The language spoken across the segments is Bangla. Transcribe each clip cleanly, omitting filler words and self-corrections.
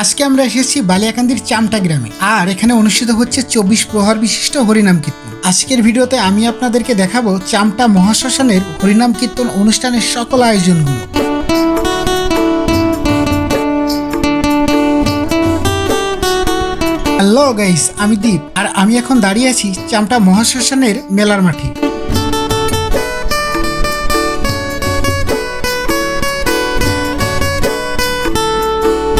আজকে আমরা এসেছি বালিয়াকান্দির চামটা গ্রামে, আর এখানে অনুষ্ঠিত হচ্ছে 24 প্রহর বিশিষ্ট হরিনাম কীর্তন। আজকের ভিডিওতে আমি আপনাদেরকে দেখাবো চামটা মহাশ্মশানের হরিনাম কীর্তন অনুষ্ঠানের সকল আয়োজনগুলো। হ্যালো গাইস, আমি দীপ, আর আমি এখন দাঁড়িয়ে আছি চামটা মহাশ্মশানের মেলার মাঠে।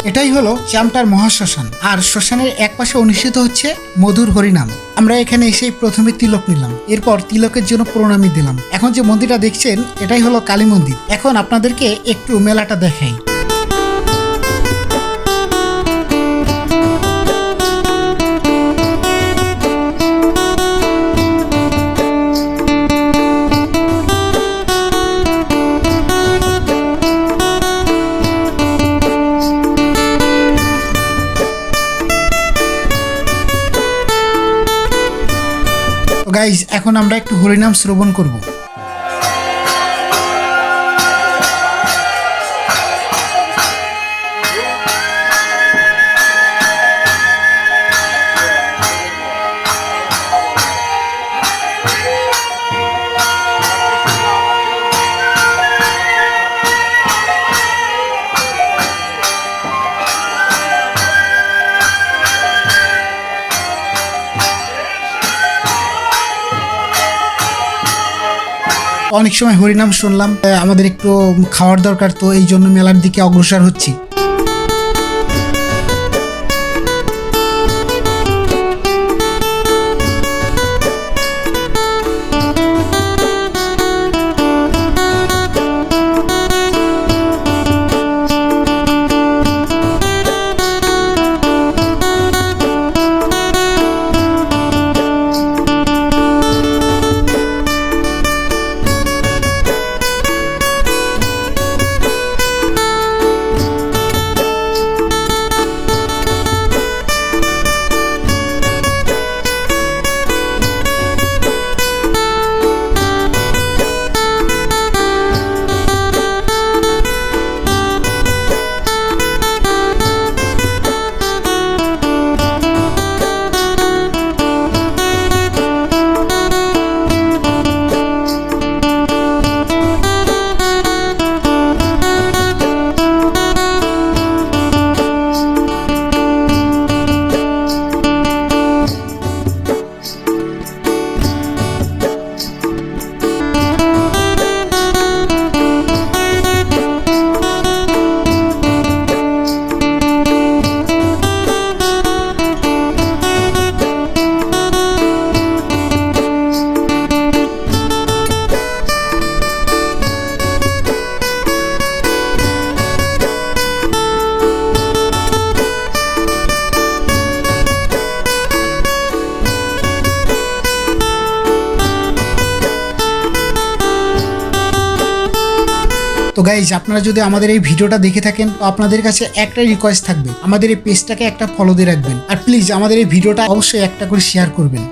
এটাই হলো চামটার মহাশ্মশান, আর শ্মশানের এক পাশে অনুষ্ঠিত হচ্ছে মধুর হরিনাম। আমরা এখানে এসে প্রথমে তিলক নিলাম, এরপর তিলকের জন্য প্রণামী দিলাম। এখন যে মন্দিরটা দেখছেন এটাই হলো কালী মন্দির। এখন আপনাদেরকে একটু মেলাটা দেখাই। গাইজ, এখন আমরা একটু হরিনাম শ্রবণ করব। অনেক সময় হরিনাম শুনলাম, আমাদের একটু খাওয়ার দরকার, তো এই জন্য মেলার দিকে অগ্রসর হচ্ছি। তো গাইজ, আপনারা যদি আমাদের এই ভিডিওটা দেখে থাকেন তো আপনাদের কাছে একটাই রিকোয়েস্ট থাকবে, আমাদের এই পেজটাকে একটা ফলো দিয়ে রাখবেন, আর প্লিজ আমাদের এই ভিডিওটা অবশ্যই একটা করে শেয়ার করবেন।